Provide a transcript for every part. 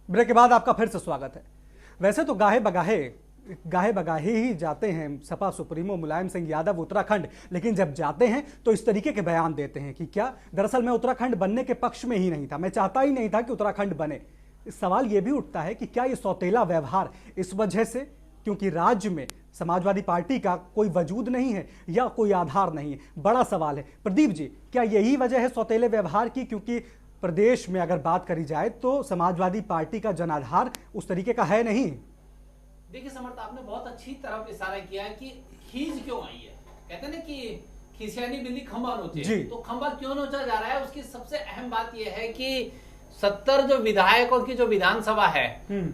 Break के बाद आपका फिर से स्वागत है। वैसे तो गाहे बगाहे ही जाते हैं सपा सुप्रीमो मुलायम सिंह यादव उत्तराखंड, लेकिन जब जाते हैं तो इस तरीके के बयान देते हैं कि क्या दरअसल मैं उत्तराखंड बनने के पक्ष में ही नहीं था, मैं चाहता ही नहीं था कि उत्तराखंड बने। सवाल यह भी उठता है कि क्या ये सौतेला व्यवहार इस वजह से क्योंकि राज्य में समाजवादी पार्टी का कोई वजूद नहीं है या कोई आधार नहीं है? बड़ा सवाल है। प्रदीप जी, क्या यही वजह है सौतेले व्यवहार की? क्योंकि प्रदेश में अगर बात करी जाए तो समाजवादी पार्टी का जनाधार उस तरीके का है नहीं। देखिए समर्थ, आपने बहुत अच्छी तरफ इशारा किया कि खींच क्यों आई है। कहते हैं ना कि खिसियानी बिल्ली खंबा नोचे, तो खंबा क्यों नोचा जा रहा है? उसकी सबसे अहम बात यह है कि 70 जो विधायकों की जो विधानसभा है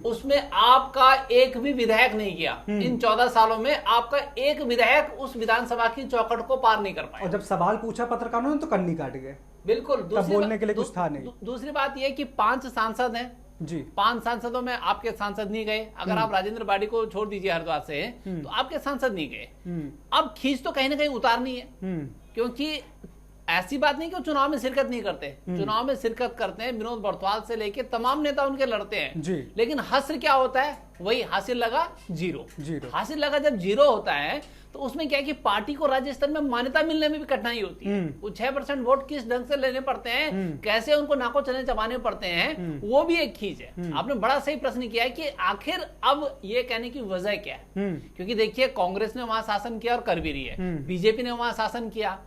उसमें आपका एक भी विधायक नहीं किया। इन 14 सालों में आपका एक विधायक उस विधानसभा की चौखट को पार नहीं कर पाया। और जब सवाल पूछा पत्रकारों ने तो कन्नी काट गए। बिल्कुल, बोलने के लिए कुछ था नहीं। दूसरी बात यह कि 5 सांसद हैं जी, 5 सांसदों में आपके सांसद नहीं गए। अगर आप राजेंद्र बाड़ी को छोड़ दीजिए हरिद्वार से, तो आपके सांसद नहीं गए। अब खींच तो कहीं ना कहीं उतारनी है, क्योंकि ऐसी बात नहीं कि वो चुनाव में शिरकत नहीं करते, चुनाव में शिरकत करते हैं। विनोद बर्तवाल से लेके तमाम नेता उनके लड़ते हैं जी। लेकिन हश्र क्या होता है? वही हासिल लगा जीरो। हासिल लगा जब जीरो होता है तो उसमें क्या है कि पार्टी को राज्य स्तर में मान्यता मिलने में भी कठिनाई होती है। वो 6% वोट किस ढंग से लेने पड़ते हैं, कैसे उनको नाको चने चबाने पड़ते हैं, वो भी एक खींच है। आपने बड़ा सही प्रश्न किया है कि आखिर अब ये कहने की वजह क्या है। क्योंकि देखिए, कांग्रेस ने वहां शासन किया और कर भी रही है, बीजेपी ने वहां शासन किया,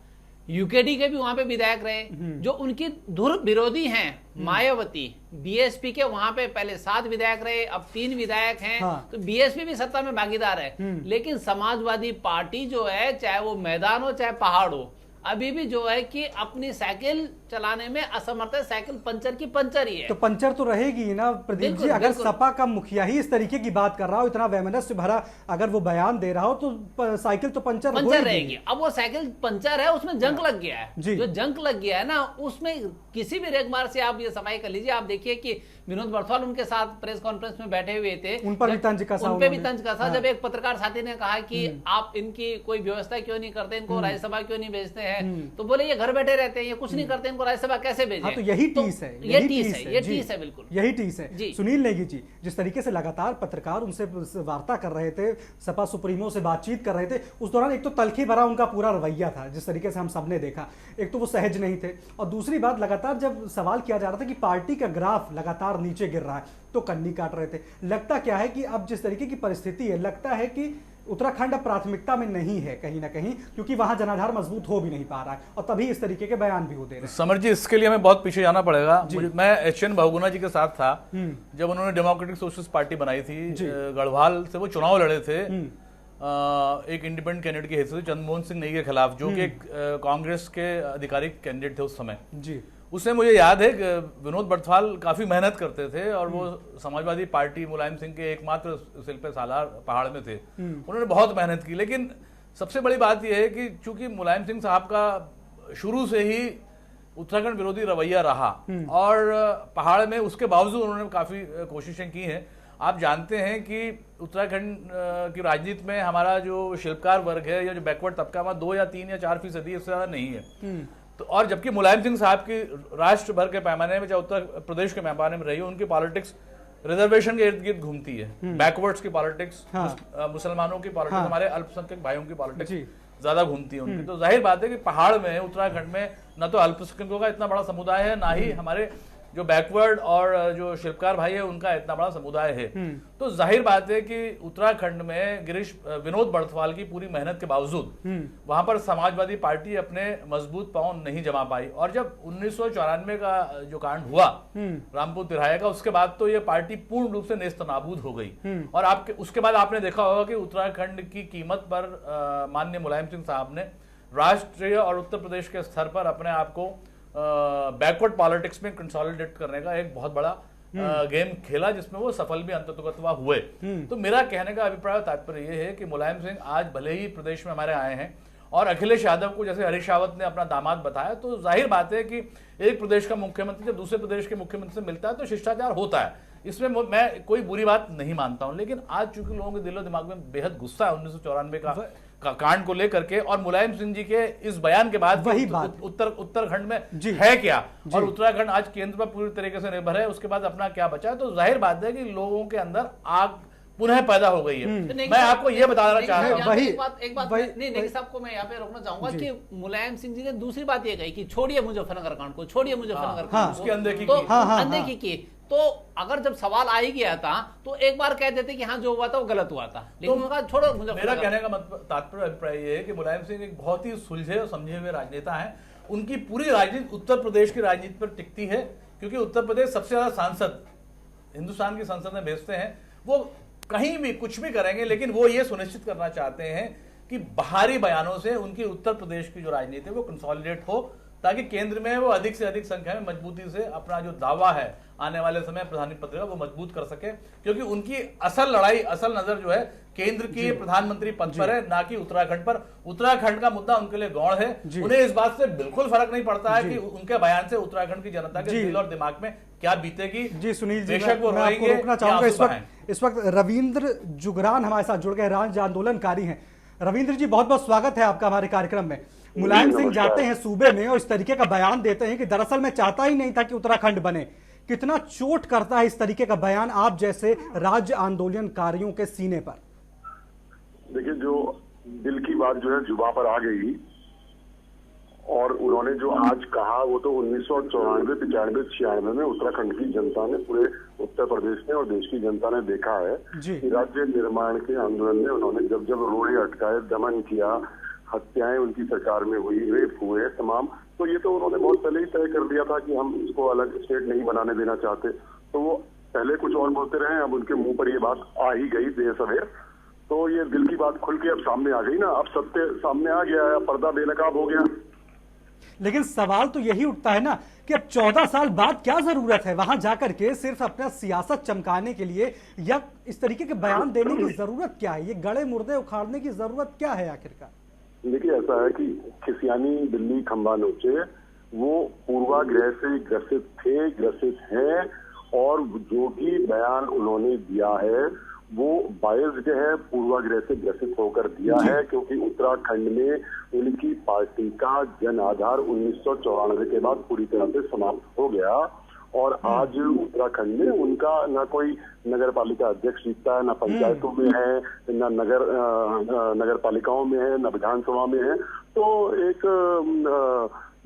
यूकेडी के भी वहां पे विधायक रहे। जो उनकी धुर विरोधी हैं मायावती, बीएसपी के वहां पे पहले 7 विधायक रहे, अब 3 विधायक हैं। हाँ। तो बीएसपी भी सत्ता में भागीदार है। लेकिन समाजवादी पार्टी जो है, चाहे वो मैदान हो चाहे पहाड़ हो, अभी भी जो है कि अपनी साइकिल चलाने में असमर्थ है। साइकिल पंचर की पंचर ही है। तो पंचर तो रहेगी ना प्रदीप जी। अगर सपा का मुखिया ही इस तरीके की बात कर रहा हो, इतना वैमनस्य भरा अगर वो बयान दे रहा हो, तो साइकिल तो पंचर रहेगी। अब वो साइकिल पंचर है, उसमें जंग लग गया है। जो जंग लग गया है ना, उसमें किसी भी रेगमार से आप ये सफाई कर लीजिए। आप देखिए कि विनोद बर्तवाल उनके साथ प्रेस कॉन्फ्रेंस में बैठे हुए थे, उन पे भी तंज कसा। जब एक पत्रकार साथी ने कहा कि आप इनकी कोई व्यवस्था क्यों नहीं करते, इनको राज्यसभा क्यों नहीं भेजते हैं, तो बोले ये घर बैठे रहते हैं, ये कुछ नहीं करते, इनको राज्यसभा कैसे भेजें? हाँ, तो यही टीस है, ये टीस है बिल्कुल यही टीस है। सुनील नेगी जी, जिस तरीके से लगातार पत्रकार उनसे वार्ता कर रहे थे, सपा सुप्रीमो से बातचीत कर रहे थे, उस दौरान एक तो तलखी भरा उनका पूरा रवैया था, जिस तरीके से हम सबने देखा। एक तो वो सहज नहीं थे, और दूसरी बात लगातार जब सवाल किया जा रहा था कि पार्टी का ग्राफ लगातार नीचे गिर रहा है, तो कन्नी काट रहे थे। लगता क्या है कि अब जिस तरीके की परिस्थिति है, लगता है कि उत्तराखंड अब प्राथमिकता में नहीं है कहीं ना कहीं, क्योंकि वहां जनाधार मजबूत हो भी नहीं पा रहा है, और तभी इस तरीके के बयान भी होते हैं। समर जी, इसके लिए हमें बहुत पीछे जाना पड़ेगा। मैं एच.एन. बहुगुणा जी के साथ था जब उन्होंने डेमोक्रेटिक सोशलिस्ट पार्टी बनाई थी। गढ़वाल से वो चुनाव लड़े थे एक इंडिपेंडेंट कैंडिडेट की हैसियत से, चंद्रमोहन सिंह नेगी के खिलाफ, जो कि एक कांग्रेस के आधिकारिक कैंडिडेट थे उस समय जी। उसमें मुझे याद है कि विनोद बर्तवाल काफी मेहनत करते थे, और वो समाजवादी पार्टी मुलायम सिंह के एकमात्र शिल्पे सालार पहाड़ में थे। उन्होंने बहुत मेहनत की। लेकिन सबसे बड़ी बात यह है कि चूंकि मुलायम सिंह साहब का शुरू से ही उत्तराखंड विरोधी रवैया रहा, और पहाड़ में उसके बावजूद उन्होंने काफी कोशिशें की हैं। आप जानते हैं कि उत्तराखंड की राजनीति में हमारा जो शिल्पकार वर्ग है या जो बैकवर्ड तबका, वहां 2 या 3 या 4% इससे ज्यादा नहीं है। तो और जबकि मुलायम सिंह साहब की राष्ट्र भर के पैमाने में, चाहे उत्तर प्रदेश के पैमाने में रही, उनकी पॉलिटिक्स रिजर्वेशन के इर्द गिर्द घूमती है। बैकवर्ड्स की पॉलिटिक्स, मुसलमानों की पॉलिटिक्स, हमारे अल्पसंख्यक भाइयों की पॉलिटिक्स ज्यादा घूमती है उनकी। तो जाहिर बात है कि पहाड़ में, उत्तराखंड में न तो अल्पसंख्यकों का इतना बड़ा समुदाय है, ना ही हमारे जो बैकवर्ड और जो शिल्पकार भाई है उनका इतना बड़ा समुदाय है। तो जाहिर बात है कि उत्तराखंड में विनोद बर्तवाल की पूरी मेहनत के बावजूद वहां पर समाजवादी पार्टी अपने मजबूत पांव नहीं जमा पाई। और जब 1994 का जो कांड हुआ रामपुर तिराहे का, उसके बाद तो ये पार्टी पूर्ण रूप से नेस्तनाबूद हो गई। और उसके बाद आपने देखा होगा कि उत्तराखंड की कीमत पर माननीय मुलायम सिंह साहब ने राष्ट्रीय और उत्तर प्रदेश के स्तर पर अपने आप को बैकवर्ड पॉलिटिक्स में कंसोलिडेट करने का एक बहुत बड़ा गेम खेला, जिसमें वो सफल भी अंततः हुए। तो मेरा कहने का अभिप्राय तात्पर्य ये है कि मुलायम सिंह आज भले ही प्रदेश में हमारे आए हैं, और अखिलेश यादव को जैसे हरीश रावत ने अपना दामाद बताया, तो जाहिर बात है कि एक प्रदेश का मुख्यमंत्री जब दूसरे प्रदेश के मुख्यमंत्री से मिलता है तो शिष्टाचार होता है। इसमें मैं कोई बुरी बात नहीं मानता हूं। लेकिन आज चूंकि लोगों के दिलो दिमाग में बेहद गुस्सा है 1994 का, कांड को लेकर के, और मुलायम सिंह जी के इस बयान के बाद वही बात उत्तराखंड में है क्या, और उत्तराखंड आज केंद्र पर पूरी तरीके से निर्भर है, उसके बाद अपना क्या बचा है। तो जाहिर बात है कि लोगों के अंदर आग पुनः पैदा हो गई है। मैं आपको यह बताना चाहता हूँ, एक बात नेगी साहब को मैं यहाँ पे रोकना चाहूंगा कि मुलायम सिंह जी ने दूसरी बात ये कही कि छोड़िए मुजफ्फरनगर कांड को, छोड़िए मुजफ्फरनगर कांड को, उसकी अनदेखी की। तो अगर जब सवाल आ ही गया था तो एक बार कह देते कि हाँ जो हुआ था वो गलत हुआ था, लेकिन उन्होंने कहा छोड़ो मुजफ्फरनगर। मेरा कहने का तात्पर्य अभिप्राय ये है कि मुलायम सिंह एक बहुत ही सुलझे और समझे हुए राजनेता है। उनकी पूरी राजनीति उत्तर प्रदेश की राजनीति पर टिकती है, क्योंकि उत्तर प्रदेश सबसे ज्यादा सांसद हिंदुस्तान की संसद में भेजते हैं। वो कहीं भी कुछ भी करेंगे, लेकिन वो ये सुनिश्चित करना चाहते हैं कि बाहरी बयानों से उनकी उत्तर प्रदेश की जो राजनीति है वो कंसोलिडेट हो, ताकि केंद्र में वो अधिक से अधिक संख्या में मजबूती से अपना जो दावा है आने वाले समय प्रधानमंत्री पद का वो मजबूत कर सके। क्योंकि उनकी असल लड़ाई, असल नजर जो है केंद्र की प्रधानमंत्री पद पर है, ना कि उत्तराखंड पर। उत्तराखंड का मुद्दा उनके लिए गौण है। उन्हें इस बात से बिल्कुल फर्क नहीं पड़ता है कि उनके बयान से उत्तराखंड की जनता के दिल और दिमाग में क्या बीतेगी। जी सुनील जी, बेशक वो मैं आपको रोकना चाहूंगा। इस वक्त रविंद्र जुगरान हमारे साथ जुड़ गए, राज्य आंदोलनकारी हैं। रविंद्र जी, बहुत बहुत स्वागत है आपका हमारे कार्यक्रम में। मुलायम सिंह जाते हैं सूबे में और इस तरीके का बयान देते हैं कि दरअसल मैं चाहता ही नहीं था कि उत्तराखंड बने। कितना चोट करता है इस तरीके का बयान आप जैसे राज्य आंदोलनकारियों के सीने पर? देखिए, जो दिल की बात जो है जुबा पर आ गई, और उन्होंने जो आज कहा वो तो 1994, 95, 96 में उत्तराखंड की जनता ने, पूरे उत्तर प्रदेश ने और देश की जनता ने देखा है कि राज्य निर्माण के आंदोलन में उन्होंने जब जब रोड़े अटकाए, दमन किया, हत्याएं उनकी सरकार में हुई, रेप हुए तमाम, तो ये तो उन्होंने बहुत पहले ही तय कर दिया था कि हम इसको अलग स्टेट नहीं बनाने देना चाहते। तो वो पहले कुछ और बोलते रहे, अब उनके मुंह पर ये बात आ ही गई देर सवेर, तो ये दिल की बात खुल के अब सामने आ गई ना, अब सत्य सामने आ गया है, पर्दा बेनकाब हो गया। लेकिन सवाल तो यही उठता है ना कि अब 14 साल बाद क्या जरूरत है वहां जाकर के सिर्फ अपना सियासत चमकाने के लिए, या इस तरीके के बयान देने की जरूरत क्या है? ये गड़े मुर्दे उखाड़ने की जरूरत क्या है आखिरकार? देखिए, ऐसा है कि खिसियानी बिल्ली खंबा नोचे, वो पूर्वाग्रह से ग्रसित हैं, और जो भी बयान उन्होंने दिया है वो बायस्ड है, पूर्वाग्रह से ग्रसित होकर दिया है, क्योंकि उत्तराखंड में उनकी पार्टी का जन आधार 1994 के बाद पूरी तरह से समाप्त हो गया, और आज उत्तराखंड में उनका ना कोई नगर पालिका अध्यक्ष जीतता है, ना पंचायतों में है, ना नगर पालिकाओं में है, ना विधानसभा में है। तो एक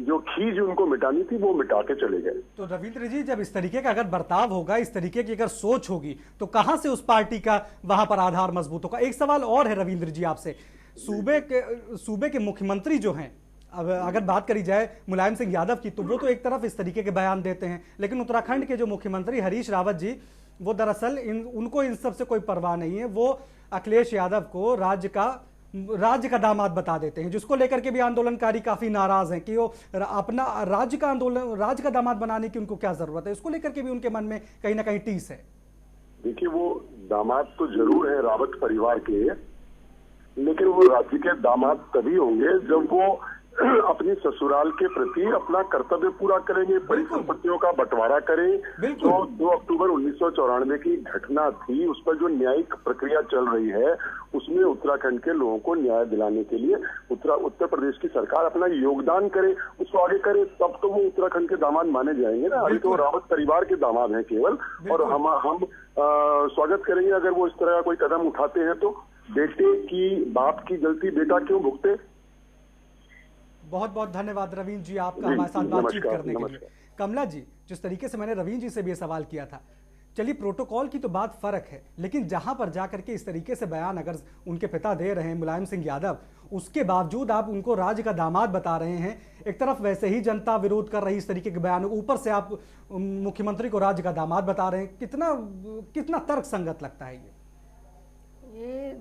जो खीज उनको मिटानी थी वो मिटा के चले गए। तो रविंद्र जी, जब इस तरीके का अगर बर्ताव होगा, इस तरीके की अगर सोच होगी, तो कहां से उस पार्टी का वहां पर आधार मजबूत होगा? एक सवाल और है रविंद्र जी आपसे, सूबे के मुख्यमंत्री जो हैं, अब अगर बात करी जाए मुलायम सिंह यादव की, तो वो तो एक तरफ इस तरीके के बयान देते हैं, लेकिन उत्तराखंड के जो मुख्यमंत्री हरीश रावत जी, वो दरअसल उनको इन सब से कोई परवाह नहीं है। वो अखिलेश यादव को राज्य का दामाद बता देते हैं, जिसको लेकर के भी आंदोलनकारी काफी नाराज हैं कि वो अपना राज्य का दामाद बनाने की उनको क्या जरूरत है। इसको लेकर के भी उनके मन में कहीं ना कहीं टीस है। देखिए, वो दामाद तो जरूर है रावत परिवार के, लेकिन वो राज्य के दामाद तभी होंगे जब वो अपनी ससुराल के प्रति अपना कर्तव्य पूरा करेंगे, परिसंपत्तियों का बंटवारा करें। तो 2 अक्टूबर 1994 की घटना थी, उस पर जो न्यायिक प्रक्रिया चल रही है, उसमें उत्तराखंड के लोगों को न्याय दिलाने के लिए उत्तर प्रदेश की सरकार अपना योगदान करे, उसको आगे करे, तब तो वो उत्तराखंड के दामाद माने जाएंगे ना। अभी तो रावत परिवार के दामाद हैं केवल, और हम स्वागत करेंगे अगर वो इस तरह का कोई कदम उठाते हैं। तो बेटे की, बाप की गलती बेटा क्यों भुगते? बहुत बहुत धन्यवाद रवीन जी आपका हमारे साथ बातचीत करने के लिए। कमला जी, जिस तरीके से मैंने रवीन जी से भी ये सवाल किया था, चलिए प्रोटोकॉल की तो बात फर्क है, लेकिन जहां पर जाकर के इस तरीके से बयान अगर उनके पिता दे रहे हैं मुलायम सिंह यादव, उसके बावजूद आप उनको राज्य का दामाद बता रहे हैं। एक तरफ वैसे ही जनता विरोध कर रही इस तरीके के बयान, ऊपर से आप मुख्यमंत्री को राज्य का दामाद बता रहे हैं, कितना तर्क संगत लगता है ये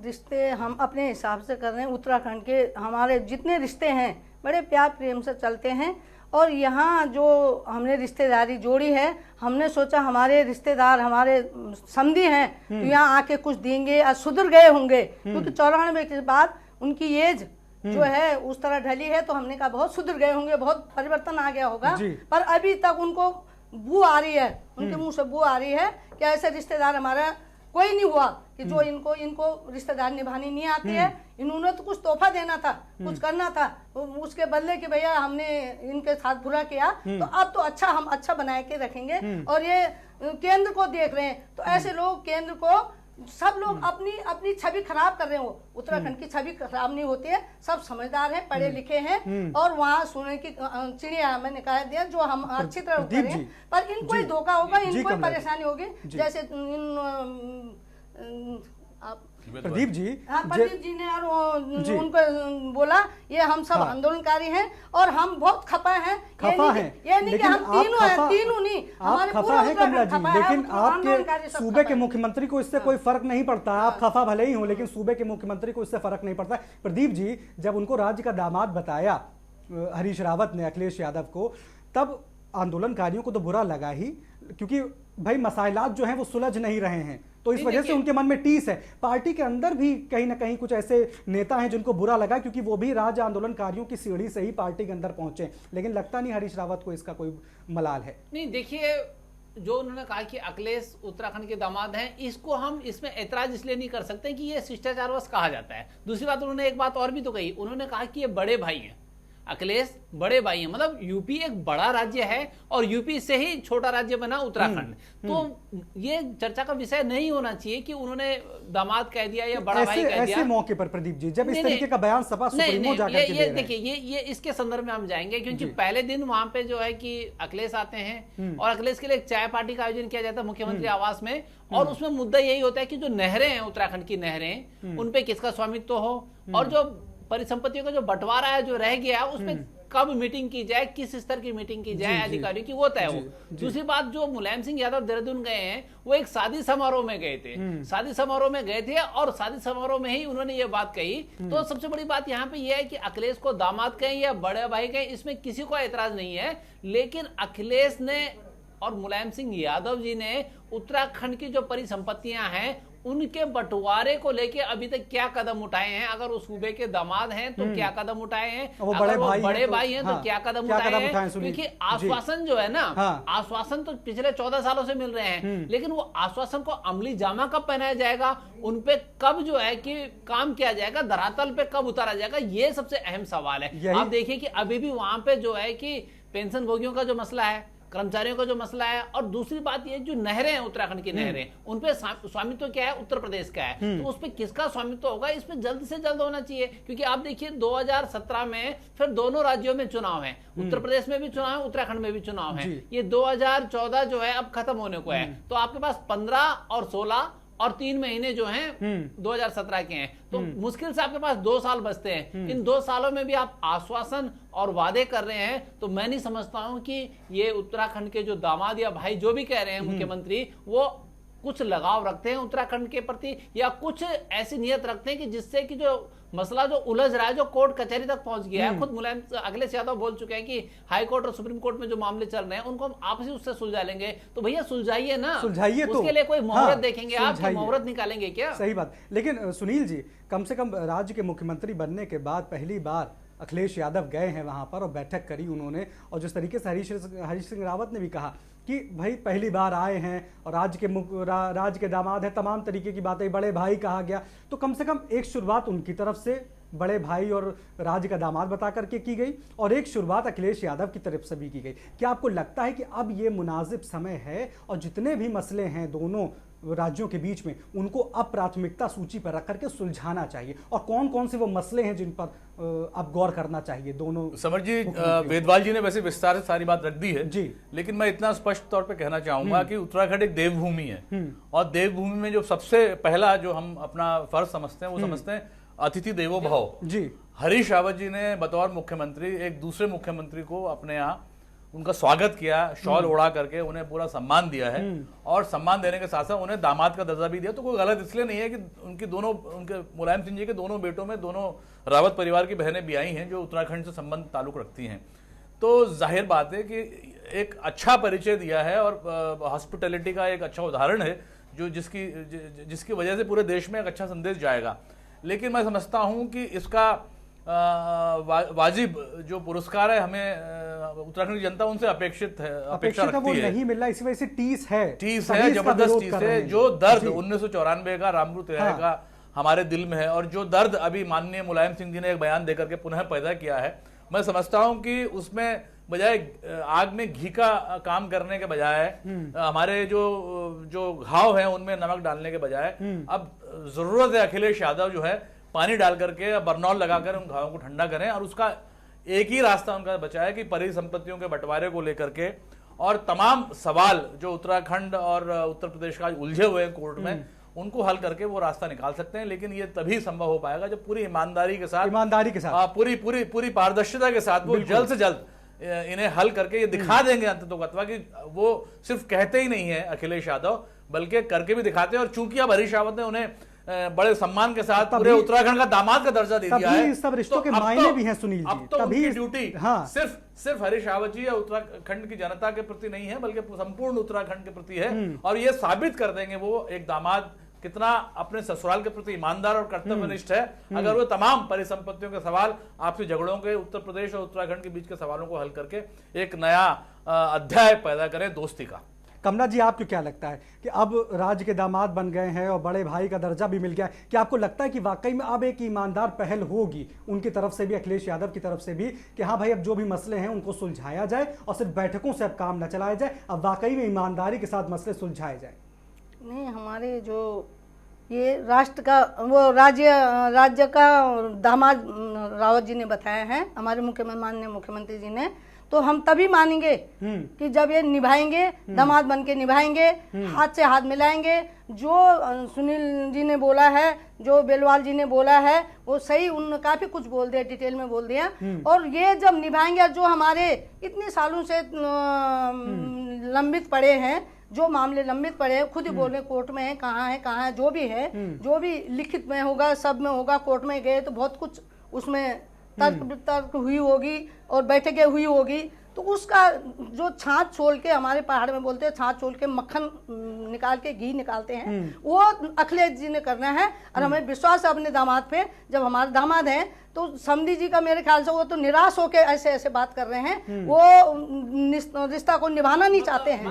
रिश्ते हम अपने हिसाब से कर रहे हैं। उत्तराखंड के हमारे जितने रिश्ते हैं बड़े प्यार प्रेम से चलते हैं, और यहाँ जो हमने रिश्तेदारी जोड़ी है, हमने सोचा हमारे रिश्तेदार हमारे समधी हैं तो यहाँ आके कुछ देंगे और सुधर गए होंगे, क्योंकि 94 के बाद उनकी एज जो है उस तरह ढली है, तो हमने कहा बहुत सुधर गए होंगे, बहुत परिवर्तन आ गया होगा। पर अभी तक उनको बू आ रही है, उनके मुंह से बू आ रही है कि ऐसे रिश्तेदार हमारा कोई नहीं हुआ कि जो इनको रिश्तेदार निभानी नहीं आती है, इन्होंने तो कुछ तोहफा देना था, कुछ करना था, उसके बदले कि भैया हमने इनके साथ बुरा किया तो अब तो अच्छा हम अच्छा बना के रखेंगे। और ये केंद्र को देख रहे हैं, तो ऐसे लोग केंद्र को सब लोग अपनी अपनी छवि खराब कर रहे हो। उत्तराखंड की छवि खराब नहीं होती है, सब समझदार हैं, पढ़े लिखे हैं और वहाँ सोने की चिड़िया मैंने कहा दिया जो हम अच्छी तरह करें, पर इनको ही धोखा होगा, इनको ही परेशानी होगी। जैसे प्रदीप जी, हाँ प्रदीप जी ने और उनको बोला ये हम सब आंदोलनकारी हैं और हम बहुत खपा हैं। ये नहीं कि हम तीनों नहीं, हमारे खफा है कमला जी, लेकिन आपके सूबे के मुख्यमंत्री को इससे कोई फर्क नहीं पड़ता। आप खफा भले ही हो, लेकिन सूबे के मुख्यमंत्री को इससे फर्क नहीं पड़ता। प्रदीप जी, जब उनको राज्य का दामाद बताया हरीश रावत ने अखिलेश यादव को, तब आंदोलनकारियों को तो बुरा लगा ही, क्योंकि भाई मसाइलात जो हैं वो सुलझ नहीं रहे हैं, तो इस वजह से उनके मन में टीस है। पार्टी के अंदर भी कहीं ना कहीं कुछ ऐसे नेता हैं जिनको बुरा लगा, क्योंकि वो भी राज्य आंदोलनकारियों की सीढ़ी से ही पार्टी के अंदर पहुंचे, लेकिन लगता नहीं हरीश रावत को इसका कोई मलाल है। नहीं, देखिए जो उन्होंने कहा कि अखिलेश उत्तराखंड के दामाद हैं, इसको हम इसमें ऐतराज इसलिए नहीं कर सकते कि ये शिष्टाचारवश कहा जाता है। दूसरी बात, उन्होंने एक बात और भी तो कही, उन्होंने कहा कि ये बड़े भाई हैं, अखिलेश बड़े भाई हैं। मतलब यूपी एक बड़ा राज्य है और यूपी से ही छोटा राज्य बना उत्तराखंड, तो ये चर्चा का विषय नहीं होना चाहिए कि उन्होंने दामाद कह दिया या बड़ा भाई कह दिया। ऐसे मौके पर प्रदीप जी, जब इस तरीके का बयान सपा सुप्रीमो जाकर के दे रहे हैं, देखिए ये इसके संदर्भ में हम जाएंगे, क्योंकि पहले दिन वहां पे जो है कि अखिलेश आते हैं और अखिलेश के लिए एक चाय पार्टी का आयोजन किया जाता है मुख्यमंत्री आवास में, और उसमें मुद्दा यही होता है कि जो नहरें हैं उत्तराखंड की नहरें, उन पे किसका स्वामित्व हो, और जो परिसंपत्तियों का जो बंटवारा है जो रह गया उसमें कब मीटिंग की जाए, किस स्तर की मीटिंग की जाए अधिकारियों की, वो तय हो। दूसरी बात, जो मुलायम सिंह यादव देहरादून गए हैं वो एक शादी समारोह में गए थे, शादी समारोह में गए थे और शादी समारोह में ही उन्होंने ये बात कही। तो सबसे बड़ी बात यहाँ पे ये है कि अखिलेश को दामाद कहें या बड़े भाई कहें, इसमें किसी को एतराज नहीं है, लेकिन अखिलेश ने और मुलायम सिंह यादव जी ने उत्तराखंड की जो परिसंपत्तियां हैं उनके बंटवारे को लेके अभी तक क्या कदम उठाए हैं, अगर वो सूबे के दामाद हैं तो क्या कदम उठाए हैं, वो अगर वो बड़े तो, भाई हैं तो क्या कदम उठाए हैं। क्योंकि आश्वासन जो है ना, आश्वासन तो पिछले 14 सालों से मिल रहे हैं, लेकिन वो आश्वासन को अमली जामा कब पहनाया जाएगा, उनपे कब जो है कि काम किया जाएगा, धरातल पे कब उतारा जाएगा, ये सबसे अहम सवाल है। आप देखिए कि अभी भी वहां पे जो है कि पेंशन भोगियों का जो मसला है, कर्मचारियों का जो मसला है, और दूसरी बात ये जो नहरें हैं उत्तराखंड की नहरें, उन पे स्वामित्व क्या है, उत्तर प्रदेश का है, तो उस पे किसका स्वामित्व होगा, इस पे जल्द से जल्द होना चाहिए। क्योंकि आप देखिए 2017 में फिर दोनों राज्यों में चुनाव है, उत्तर प्रदेश में भी चुनाव है, उत्तराखंड में भी चुनाव है। ये 2014 जो है अब खत्म होने को है, तो आपके पास 15 और 16 और 3 महीने जो हैं 2017 के हैं, तो मुश्किल से आपके पास 2 साल बचते हैं। इन 2 सालों में भी आप आश्वासन और वादे कर रहे हैं, तो मैं नहीं समझता हूं कि ये उत्तराखंड के जो दामाद या भाई जो भी कह रहे हैं मुख्यमंत्री, वो कुछ लगाव रखते हैं उत्तराखंड के प्रति या कुछ ऐसी नियत रखते हैं कि जिससे कि जो मसला जो उलझ रहा है, जो कोर्ट कचहरी तक पहुंच गया है, खुद मुलायम अखिलेश यादव बोल चुके हैं कि हाई कोर्ट और सुप्रीम कोर्ट में जो मामले चल रहे हैं उनको हम आपसी उससे सुलझा लेंगे। तो भैया सुलझाइए ना, सुलझाइए, तो उसके लिए कोई मुहूर्त देखेंगे आप, मुहूर्त निकालेंगे क्या? सही बात। लेकिन सुनील जी, कम से कम राज्य के मुख्यमंत्री बनने के बाद पहली बार अखिलेश यादव गए हैं वहां पर और बैठक करी उन्होंने, और जिस तरीके से हरीश सिंह रावत ने भी कहा कि भाई पहली बार आए हैं और राज्य के दामाद हैं, तमाम तरीके की बातें, बड़े भाई कहा गया, तो कम से कम एक शुरुआत उनकी तरफ से बड़े भाई और राज्य का दामाद बता करके की गई और एक शुरुआत अखिलेश यादव की तरफ से भी की गई। क्या आपको लगता है कि अब ये मुनासिब समय है और जितने भी मसले हैं दोनों राज्यों के बीच में उनको अब प्राथमिकता सूची पर रख करके सुलझाना चाहिए, और कौन कौन से वो मसले हैं जिन पर अब गौर करना चाहिए दोनों? समर जी, वेदवाल जी ने वैसे विस्तार से सारी बात रख दी है जी, लेकिन मैं इतना स्पष्ट तौर पे कहना चाहूंगा कि उत्तराखंड एक देवभूमि है, और देवभूमि में जो सबसे पहला जो हम अपना फर्ज समझते हैं वो समझते हैं अतिथि देवो भव जी। हरीश रावत जी ने बतौर मुख्यमंत्री एक दूसरे मुख्यमंत्री को अपने यहाँ उनका स्वागत किया, शॉल ओढ़ा करके उन्हें पूरा सम्मान दिया है, और सम्मान देने के साथ साथ उन्हें दामाद का दर्जा भी दिया। तो कोई गलत इसलिए नहीं है कि उनके मुलायम सिंह जी के दोनों बेटों में दोनों रावत परिवार की बहनें भी आई हैं जो उत्तराखंड से संबंध ताल्लुक रखती हैं। तो जाहिर बात है कि एक अच्छा परिचय दिया है और हॉस्पिटैलिटी का एक अच्छा उदाहरण है जो जिसकी वजह से पूरे देश में एक अच्छा संदेश जाएगा। लेकिन मैं समझता हूं कि इसका वाजिब जो पुरस्कार है हमें उत्तराखंड की जनता उनसे अपेक्षित है, अपेक्षा अपेक्षित है, वो रखती है। नहीं मिल रहा, इसी वजह से टीस है, टीस सभी है, इसका जबरदस्त विरोध टीस कर रहे है। हैं। जो दर्द जी। 1994 का रामपुर तिराहे हाँ। का हमारे दिल में है, और जो दर्द अभी माननीय मुलायम सिंह जी ने एक बयान देकर के पुनः पैदा किया है, मैं समझता हूं कि उसमें बजाय आग में घी का काम करने के बजाय हमारे जो घाव हैं उनमें नमक डालने के बजाय अब जरूरत है अखिलेश यादव जो है पानी डाल करके बरनौल लगाकर उन घावों को ठंडा करें, और उसका एक ही रास्ता उनका बचा है कि परिसंपत्तियों के बंटवारे को लेकर के और तमाम सवाल जो उत्तराखंड और उत्तर प्रदेश का उलझे हुए हैं कोर्ट में, उनको हल करके वो रास्ता निकाल सकते हैं। लेकिन ये तभी संभव हो पाएगा जब पूरी ईमानदारी के साथ पूरी पारदर्शिता के साथ वो जल्द से जल्द इन्हें हल करके ये दिखा देंगे अंततोगत्वा कि वो सिर्फ कहते ही नहीं है अखिलेश यादव, बल्कि करके भी दिखाते हैं। और चूंकि अब हरीश रावत ने उन्हें बड़े सम्मान के साथ पूरे उत्तराखंड का दामाद का दर्जा दे दिया है, सब रिश्तों के मायने भी हैं सुनील जी। अब तो उनकी ड्यूटी हाँ। सिर्फ हरीश रावत जी या उत्तराखंड की जनता के प्रति नहीं है, बल्कि संपूर्ण उत्तराखंड के प्रति है। और ये साबित कर देंगे वो एक दामाद कितना अपने ससुराल के प्रति ईमानदार और कर्तव्यनिष्ठ है, अगर वो तमाम परिसंपत्तियों के सवाल, आपसी झगड़ों के, उत्तर प्रदेश और उत्तराखंड के बीच के सवालों को हल करके एक नया अध्याय पैदा करें दोस्ती का। कमला जी, आपको क्या लगता है कि अब राज्य के दामाद बन गए हैं और बड़े भाई का दर्जा भी मिल गया है, क्या आपको लगता है कि वाकई में अब एक ईमानदार पहल होगी उनकी तरफ से भी, अखिलेश यादव की तरफ से भी, कि हाँ भाई अब जो भी मसले हैं उनको सुलझाया जाए और सिर्फ बैठकों से अब काम न चलाया जाए, अब वाकई में ईमानदारी के साथ मसले सुलझाए जाए? नहीं, हमारे जो ये राष्ट्र का वो राज्य का दामाद रावत जी ने बताया है, हमारे माननीय मुख्यमंत्री जी ने, तो हम तभी मानेंगे कि जब ये निभाएंगे, दामाद बन के निभाएंगे, हाथ से हाथ मिलाएंगे। जो सुनील जी ने बोला है, जो बेलवाल जी ने बोला है, वो सही, उन्होंने काफी कुछ बोल दिया, डिटेल में बोल दिया। और ये जब निभाएंगे, जो हमारे इतने सालों से लंबित पड़े हैं, जो मामले लंबित पड़े हैं, खुद ही बोल रहे कोर्ट में है, कहाँ है, जो भी है, जो भी लिखित में होगा, सब में होगा, कोर्ट में गए तो बहुत कुछ उसमें तर्क हुई होगी और बैठकें हुई होगी, तो उसका जो छाछ छोल के, हमारे पहाड़ में बोलते हैं छाछ छोल के मक्खन निकाल के घी निकालते हैं, वो अखिलेश जी ने करना है। और हमें विश्वास है अपने दामाद पे, जब हमारे दामाद हैं तो समधी जी का मेरे ख्याल से वो तो निराश होके ऐसे बात कर रहे हैं, वो रिश्ता को निभाना नहीं चाहते हैं,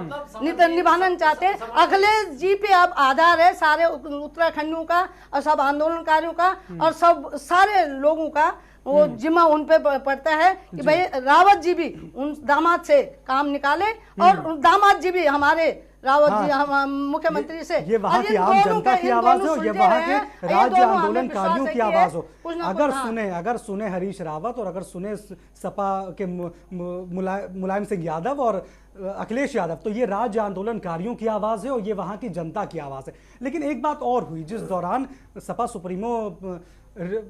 निभाना नहीं चाहते। अखिलेश जी पे अब आधार है सारे उत्तराखंडियों का और सब आंदोलनकारियों का और सब सारे लोगों का, वो जिम्मा उन पे पड़ता है कि भाई रावत जी भी उन दामाद से काम निकाले और दामाद जी भी हमारे रावत जी हम मुख्यमंत्री से, ये वहाँ की आम जनता की आवाज हो, ये वहाँ के राज्य आंदोलनकारियों की आवाज हो। अगर सुने हरीश रावत और अगर सुने सपा के मुलायम सिंह यादव और अखिलेश यादव, तो ये राज्य आंदोलनकारियों की आवाज है और ये वहाँ की जनता की आवाज है। लेकिन एक बात और हुई, जिस दौरान सपा सुप्रीमो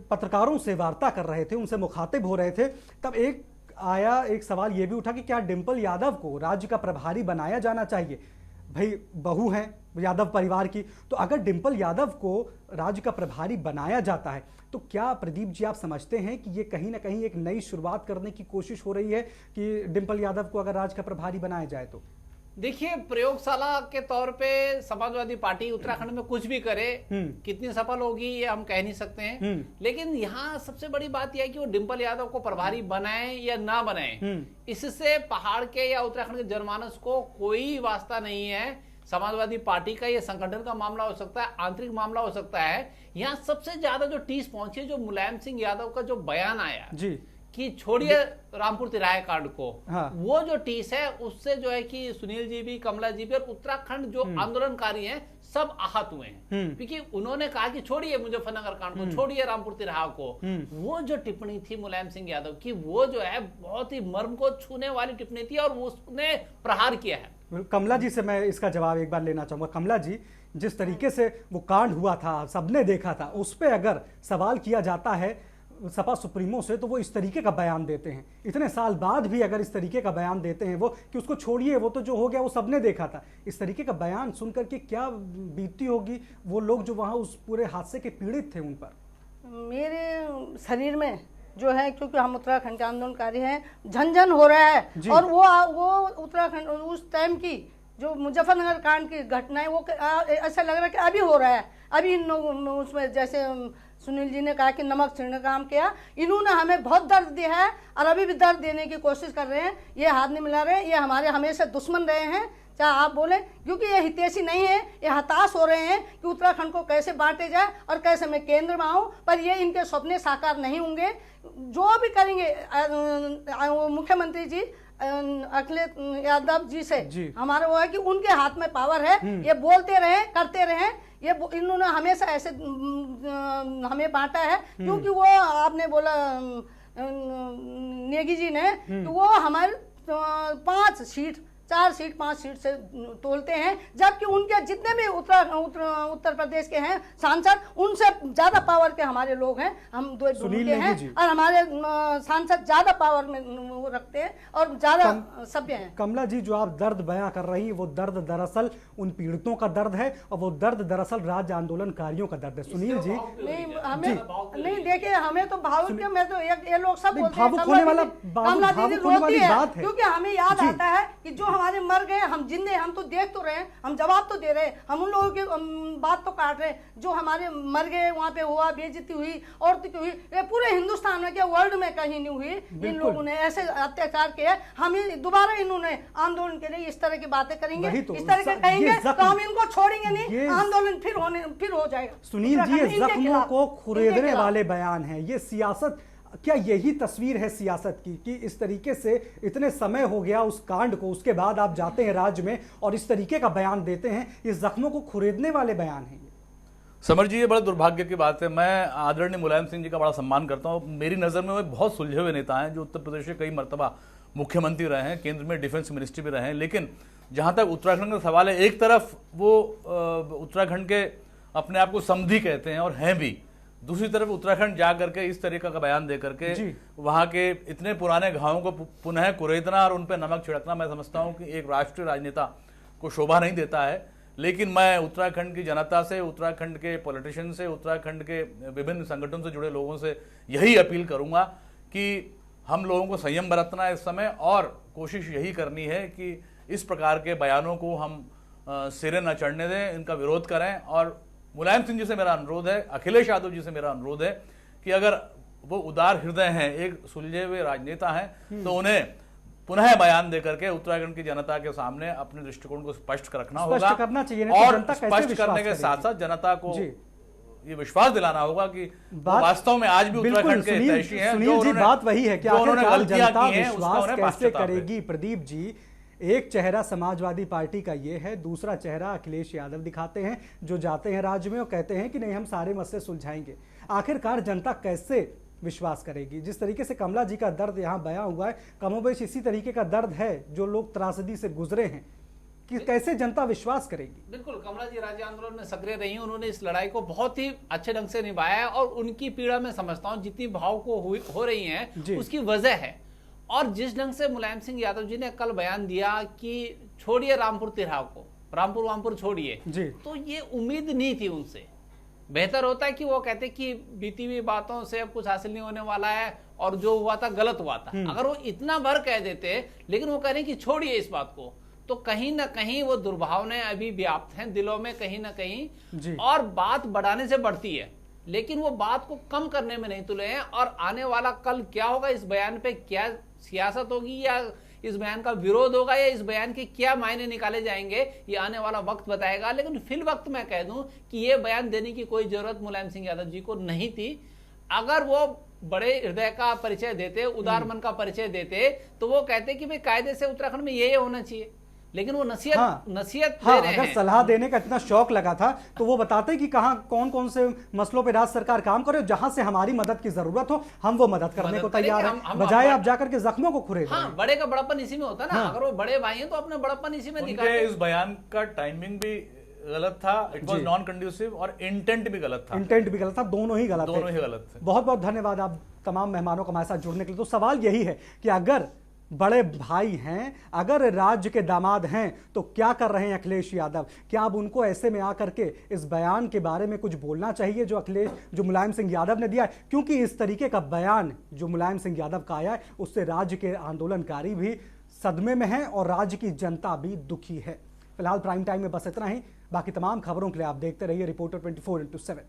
पत्रकारों से वार्ता कर रहे थे, उनसे मुखातिब हो रहे थे, तब एक सवाल ये भी उठा कि क्या डिंपल यादव को राज्य का प्रभारी बनाया जाना चाहिए? भाई बहू हैं यादव परिवार की, तो अगर डिंपल यादव को राज्य का प्रभारी बनाया जाता है तो क्या प्रदीप जी आप समझते हैं कि ये कहीं ना कहीं एक नई शुरुआत करने की कोशिश हो रही है कि डिंपल यादव को अगर राज्य का प्रभारी बनाया जाए? तो देखिए, प्रयोगशाला के तौर पे समाजवादी पार्टी उत्तराखंड में कुछ भी करे, कितनी सफल होगी ये हम कह नहीं सकते हैं। लेकिन यहाँ सबसे बड़ी बात यह है कि वो डिंपल यादव को प्रभारी बनाए या ना बनाए, इससे पहाड़ के या उत्तराखंड के जनमानस को कोई वास्ता नहीं है। समाजवादी पार्टी का ये संगठन का मामला हो सकता है, आंतरिक मामला हो सकता है। यहाँ सबसे ज्यादा जो टीस पहुंची है, जो मुलायम सिंह यादव का जो बयान आया जी कि छोड़िए रामपुर तिराहे कांड को, हाँ। वो जो टीस है उससे जो है कि सुनील जी भी, कमला जी भी और उत्तराखंड जो आंदोलनकारी हैं सब आहत हुए हैं, क्योंकि उन्होंने कहा कि छोड़िए मुजफ्फरनगर कांड को, छोड़िए रामपुर तिराहा को। वो जो टिप्पणी थी मुलायम सिंह यादव की, वो जो है बहुत ही मर्म को छूने वाली टिप्पणी थी और उसने प्रहार किया है। कमला जी से मैं इसका जवाब एक बार लेना चाहूंगा। कमला जी, जिस तरीके से वो कांड हुआ था, सबने देखा था, उस पर अगर सवाल किया जाता है सपा सुप्रीमो से, तो वो इस तरीके का बयान देते हैं, इतने साल बाद भी अगर इस तरीके का बयान देते हैं वो कि उसको छोड़िए, वो तो जो हो गया वो सबने देखा था। इस तरीके का बयान सुनकर के क्या बीतती होगी वो लोग जो वहाँ उस पूरे हादसे के पीड़ित थे उन पर? मेरे शरीर में जो है, क्योंकि हम उत्तराखंड के आंदोलनकारी हैं, झंझन हो रहा है। और वो उत्तराखंड उस टाइम की जो मुजफ्फरनगर कांड की घटना है वो ऐसा लग रहा है कि अभी हो रहा है। अभी इन लोगों उसमें जैसे सुनील जी ने कहा कि नमक छिड़कने काम किया, इन्होंने हमें बहुत दर्द दिया है और अभी भी दर्द देने की कोशिश कर रहे हैं। ये हाथ नहीं मिला रहे, ये हमारे हमेशा दुश्मन रहे हैं, चाहे आप बोले, क्योंकि ये हितैषी नहीं है। ये हताश हो रहे हैं कि उत्तराखंड को कैसे बांटे जाए और कैसे मैं केंद्र में आऊँ, पर ये इनके सपने साकार नहीं होंगे। जो भी करेंगे मुख्यमंत्री जी अखिलेश यादव जी से हमारा वो है कि उनके हाथ में पावर है, ये बोलते रहे करते रहे। ये इन्होंने हमेशा ऐसे हमें बांटा है, क्योंकि वो आपने बोला नेगी जी ने, तो वो हमारे 4 सीट 5 सीट से तोलते हैं, जबकि उनके जितने भी उत्तर प्रदेश के हैं सांसद, उनसे ज्यादा पावर के हमारे लोग हैं। हम दो के हैं और हमारे सांसद ज्यादा पावर में वो रखते हैं और ज्यादा सभ्य हैं। कमला जी, जो आप दर्द बयां कर रही हैं वो दर्द दरअसल उन पीड़ितों का दर्द है और वो दर्द दरअसल राज्य आंदोलनकारियों का दर्द है। सुनील जी, नहीं हमें नहीं, देखिए हमें तो भावुक के, मैं तो ये लोग सब बोलते हैं भावुक होने वाला कमला दीदी रोती है, बात है, क्योंकि हमें याद आता है कि जो हमारे मर गए, हम जिंदे, हम तो देख तो रहे, हम जवाब तो दे रहे, हम उन लोगों की बात तो काट रहे जो हमारे मर गए, वहां पे हुआ, बेइज्जती हुई, औरत की हुई। ये पूरे हिंदुस्तान में क्या वर्ल्ड में कहीं नहीं हुई। इन लोगों ने ऐसे अत्याचार किया, हम दोबारा इन्होंने आंदोलन के लिए इस तरह की बातें करेंगे, इस तरह के कहेंगे तो हम इनको छोड़ेंगे नहीं, आंदोलन फिर हो जाएगा। सुनील जी, ये जख्मों को खुरेदने वाले बयान है, ये सियासत, क्या यही तस्वीर है सियासत की कि इस तरीके से इतने समय हो गया उस कांड को, उसके बाद आप जाते हैं राज्य में और इस तरीके का बयान देते हैं? ये जख्मों को खुरेदने वाले बयान हैं। समर जी, ये बड़ा दुर्भाग्य की बात है। मैं आदरणीय मुलायम सिंह जी का बड़ा सम्मान करता हूँ। मेरी नज़र में वो बहुत सुलझे हुए नेता हैं जो उत्तर प्रदेश के कई मरतबा मुख्यमंत्री रहे हैं, केंद्र में डिफेंस मिनिस्ट्री भी रहे हैं। लेकिन जहाँ तक उत्तराखंड का सवाल है, एक तरफ वो उत्तराखंड के अपने आप को समधी कहते हैं और हैं भी, दूसरी तरफ उत्तराखंड जा करके इस तरीके का बयान दे करके वहां के इतने पुराने घावों को पुनः कुरेदना और उन पर नमक छिड़कना, मैं समझता हूं कि एक राष्ट्रीय राजनेता को शोभा नहीं देता है। लेकिन मैं उत्तराखंड की जनता से, उत्तराखंड के पॉलिटिशियन से, उत्तराखंड के विभिन्न संगठनों से जुड़े लोगों से यही अपील करूंगा कि हम लोगों को संयम बरतना है इस समय, और कोशिश यही करनी है कि इस प्रकार के बयानों को हम सिरे न चढ़ने दें, इनका विरोध करें। और मुलायम सिंह जी से मेरा अनुरोध है, अखिलेश यादव जी से मेरा अनुरोध है कि अगर वो उदार हृदय हैं, एक सुलझे हुए राजनेता हैं, तो उन्हें पुनः बयान देकर के उत्तराखंड की जनता के सामने अपने दृष्टिकोण को स्पष्ट रखना होगा, करना चाहिए, और स्पष्ट करने के साथ साथ जनता को ये विश्वास दिलाना होगा कि वास्तव में आज भी उत्तराखंड के हितैषी हैं। सुनील जी, बात वही है कि आखिरकार जनता विश्वास कैसे करेगी? प्रदीप जी, एक चेहरा समाजवादी पार्टी का ये है, दूसरा चेहरा अखिलेश यादव दिखाते हैं जो जाते हैं राज्य में और कहते हैं कि नहीं हम सारे मसले सुलझाएंगे। आखिरकार जनता कैसे विश्वास करेगी? जिस तरीके से कमला जी का दर्द यहाँ बयां हुआ है, कमोबेश इसी तरीके का दर्द है जो लोग त्रासदी से गुजरे हैं, कि कैसे जनता विश्वास करेगी? बिल्कुल, कमला जी राज्य आंदोलन में सक्रिय रही, उन्होंने इस लड़ाई को बहुत ही अच्छे ढंग से निभाया है और उनकी पीड़ा में समझता हूँ जितनी भाव को हो रही है उसकी वजह है। और जिस ढंग से मुलायम सिंह यादव जी ने कल बयान दिया कि छोड़िए रामपुर तिराह को, रामपुर वामपुर छोड़िए, तो ये उम्मीद नहीं थी उनसे। बेहतर होता है कि वो कहते कि बीती हुई बातों से अब कुछ हासिल नहीं होने वाला है और जो हुआ था गलत हुआ था, अगर वो इतना भर कह देते, लेकिन वो कह रहे हैं कि छोड़िए इस बात को, तो कहीं ना कहीं वो दुर्भावनाएं अभी व्याप्त हैं दिलों में कहीं ना कहीं, और बात बढ़ाने से बढ़ती है, लेकिन वो बात को कम करने में नहीं तुले हैं। और आने वाला कल क्या होगा, इस बयान पे क्या सियासत होगी या इस बयान का विरोध होगा या इस बयान के क्या मायने निकाले जाएंगे, ये आने वाला वक्त बताएगा। लेकिन फिल वक्त मैं कह दूं कि ये बयान देने की कोई जरूरत मुलायम सिंह यादव जी को नहीं थी। अगर वो बड़े हृदय का परिचय देते, उदार मन का परिचय देते, तो वो कहते कि भाई कायदे से उत्तराखंड में ये होना चाहिए, लेकिन वो नसीहत दे रहे अगर हैं। सलाह देने का इतना शौक लगा था तो वो बताते कि कहां कौन कौन से मसलों पे राज्य सरकार काम करे, जहां से हमारी मदद की जरूरत हो हम वो मदद करने को तैयार हैं, बजाय आप जाकर के जख्मों को खुरेद। हाँ, बड़े का बड़प्पन इसी में होता है ना। अगर वो बड़े भाई हैं तो अपने बड़प्पन इसी में दिखाते हैं। इस बयान का टाइमिंग भी गलत था, इट वाज नॉन कंड्यूसिव, और इंटेंट भी गलत था। इंटेंट भी गलत था, दोनों ही गलत थे। बहुत बहुत धन्यवाद आप तमाम मेहमानों को हमारे साथ जुड़ने के लिए। तो सवाल यही है कि अगर बड़े भाई हैं, अगर राज्य के दामाद हैं, तो क्या कर रहे हैं अखिलेश यादव? क्या अब उनको ऐसे में आकर के इस बयान के बारे में कुछ बोलना चाहिए जो मुलायम सिंह यादव ने दिया है? क्योंकि इस तरीके का बयान जो मुलायम सिंह यादव का आया है, उससे राज्य के आंदोलनकारी भी सदमे में हैं और राज्य की जनता भी दुखी है। फिलहाल प्राइम टाइम में बस इतना ही। बाकी तमाम खबरों के लिए आप देखते रहिए रिपोर्टर 24/7।